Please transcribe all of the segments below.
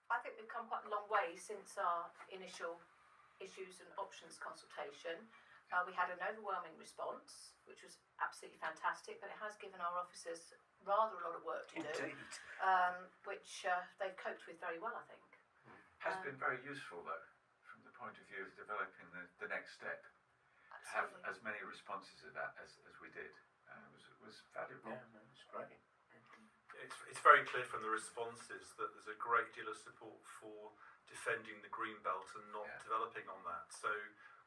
I think we've come quite a long way since our initial issues and options consultation. We had an overwhelming response, which was absolutely fantastic, but it has given our officers rather a lot of work to do, which they've coped with very well, I think. Has been very useful, though, from the point of view of developing the next step. Absolutely. To have as many responses to that as we did was valuable. Yeah, it's great. It's very clear from the responses that there's a great deal of support for defending the green belt and not developing on that. So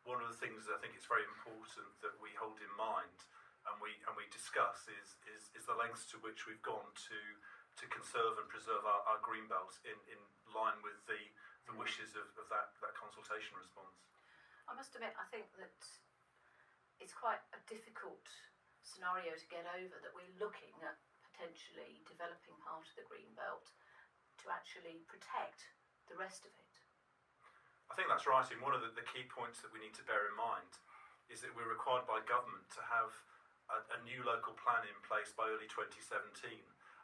one of the things I think it's very important that we hold in mind and we discuss is the lengths to which we've gone to conserve and preserve our green belt in line with the wishes of that consultation response. I must admit, I think that it's quite a difficult scenario to get over, that we're looking at potentially developing part of the green belt to actually protect the rest of it. I think that's right, and one of the key points that we need to bear in mind is that we're required by government to have a new local plan in place by early 2017,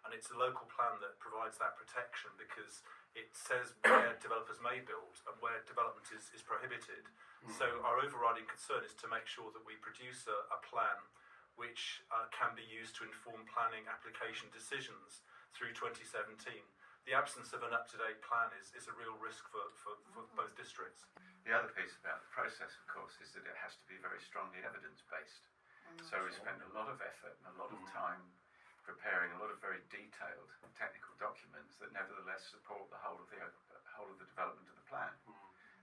and it's a local plan that provides that protection because it says where developers may build and where development is prohibited. So our overriding concern is to make sure that we produce a plan which can be used to inform planning application decisions through 2017. The absence of an up-to-date plan is a real risk for both districts. The other piece about the process, of course, is that it has to be very strongly evidence-based. So we spend a lot of effort and a lot of time preparing a lot of very detailed technical documents that nevertheless support the whole of the development of the plan.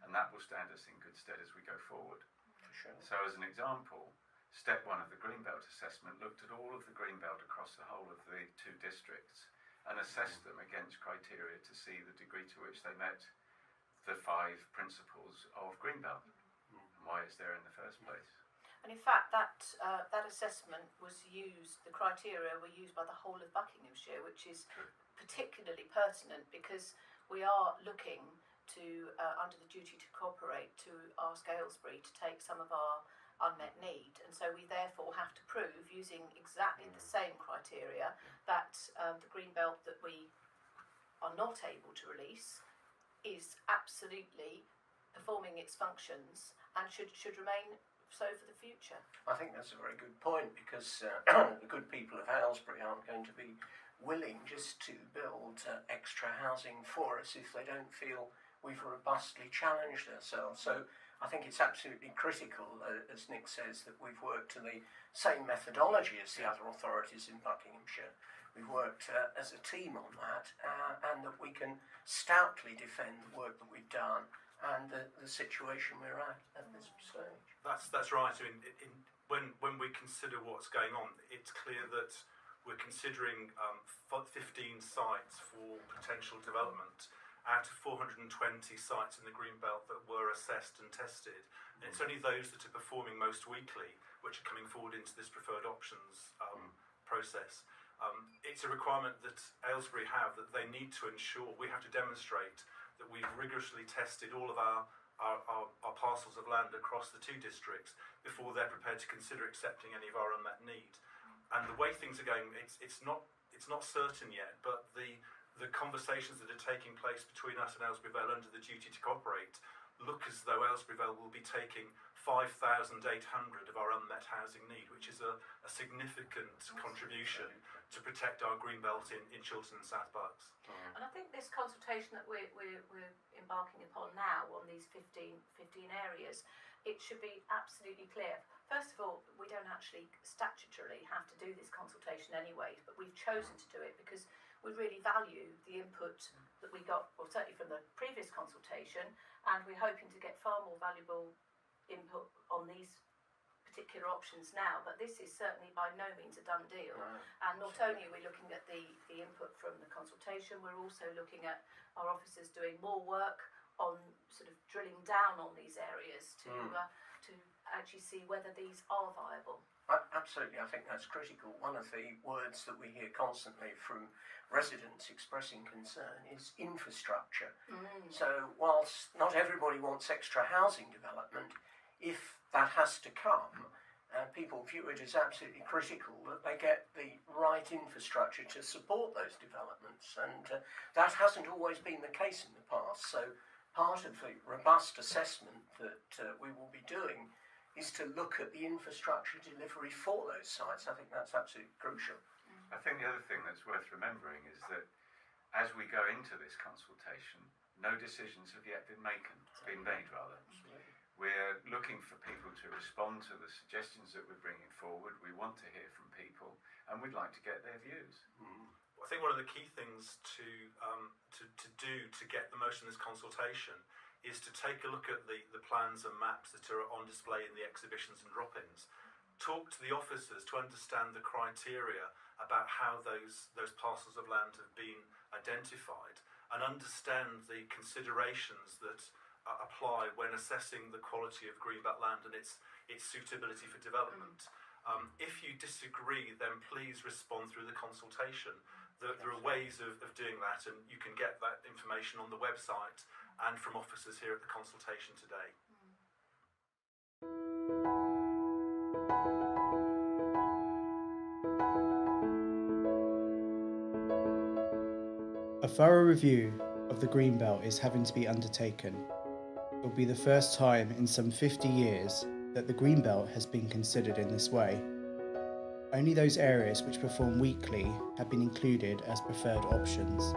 And that will stand us in good stead as we go forward. For sure. So as an example, step 1 of the Greenbelt assessment looked at all of the Greenbelt across the whole of the 2 districts and assessed them against criteria to see the degree to which they met the 5 principles of Greenbelt and why it's there in the first place. And in fact, that assessment was used, the criteria were used by the whole of Buckinghamshire, which is particularly pertinent because we are looking to, under the duty to cooperate, to ask Aylesbury to take some of our unmet need, and so we therefore have to prove, using exactly the same criteria, that the green belt that we are not able to release is absolutely performing its functions and should remain so for the future. I think that's a very good point because the good people of Aylesbury aren't going to be willing just to build extra housing for us if they don't feel we've robustly challenged ourselves. So I think it's absolutely critical, as Nick says, that we've worked to the same methodology as the other authorities in Buckinghamshire. We've worked as a team on that, and that we can stoutly defend the work that we've done and the situation we're at this stage. That's right. I mean, when we consider what's going on, it's clear that we're considering 15 sites for potential development out of 420 sites in the Greenbelt that were assessed and tested. And it's only those that are performing most weakly which are coming forward into this preferred options process. It's a requirement that Aylesbury have, that they need to ensure, we have to demonstrate that we've rigorously tested all of our parcels of land across the 2 districts before they're prepared to consider accepting any of our unmet need. And the way things are going, it's not certain yet, but the conversations that are taking place between us and Aylesbury Vale under the duty to cooperate look as though Aylesbury Vale will be taking 5,800 of our unmet housing need, which is a significant contribution to protect our green belt in Chiltern and South Bucks. And I think this consultation that we're embarking upon now on these 15 areas, it should be absolutely clear. First of all, we don't actually statutorily have to do this consultation anyway, but we've chosen to do it because we really value the input that we got, well, certainly from the previous consultation, and we're hoping to get far more valuable input on these particular options now. But this is certainly by no means a done deal. And not only are we looking at the input from the consultation, we're also looking at our officers doing more work on sort of drilling down on these areas to actually see whether these are viable. Absolutely, I think that's critical. One of the words that we hear constantly from residents expressing concern is infrastructure. So whilst not everybody wants extra housing development, if that has to come, people view it as absolutely critical that they get the right infrastructure to support those developments, and that hasn't always been the case in the past. So part of the robust assessment that we will be doing is to look at the infrastructure delivery for those sites. I think that's absolutely crucial. I think the other thing that's worth remembering is that as we go into this consultation, no decisions have yet been made. We're looking for people to respond to the suggestions that we're bringing forward. We want to hear from people, and we'd like to get their views. I think one of the key things to do to get the most in this consultation is to take a look at the plans and maps that are on display in the exhibitions and drop-ins. Talk to the officers to understand the criteria about how those parcels of land have been identified, and understand the considerations that apply when assessing the quality of greenbelt land and its suitability for development. If you disagree, then please respond through the consultation. There are ways of doing that, and you can get that information on the website and from officers here at the consultation today. A thorough review of the Greenbelt is having to be undertaken. It will be the first time in some 50 years that the Greenbelt has been considered in this way. Only those areas which perform weakly have been included as preferred options.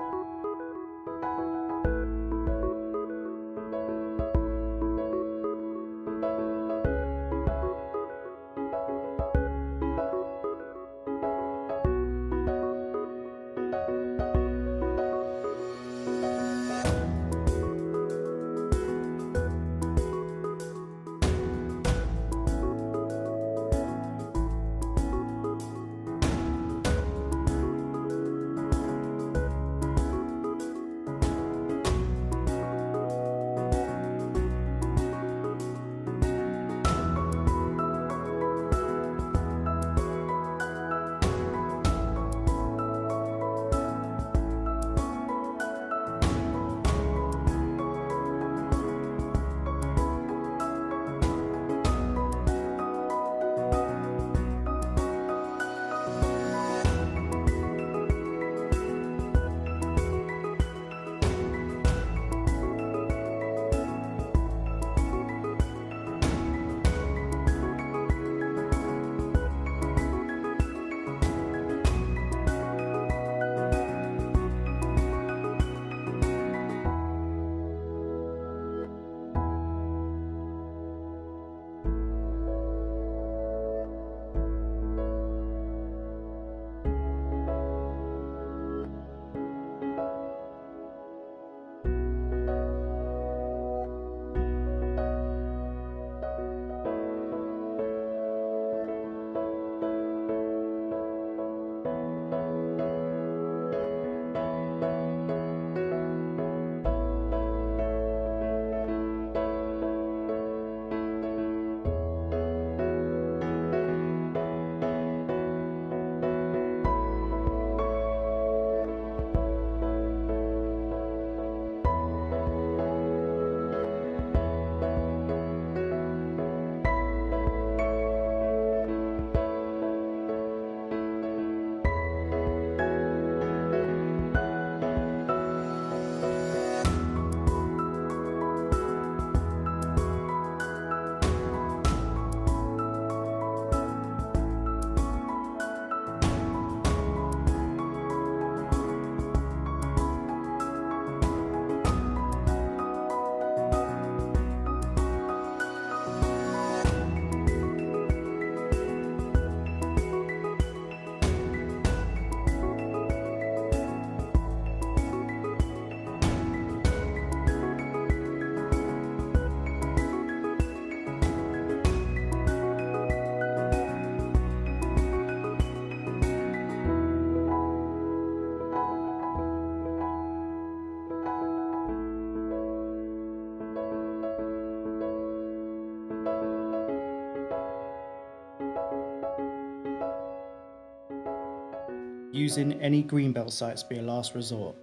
Using any greenbelt sites be a last resort.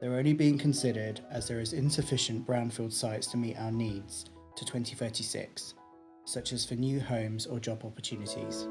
They're only being considered as there is insufficient brownfield sites to meet our needs to 2036. such as for new homes or job opportunities.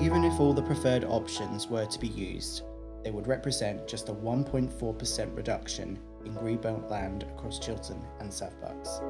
Even if all the preferred options were to be used, they would represent just a 1.4% reduction in greenbelt land across Chiltern and South Bucks.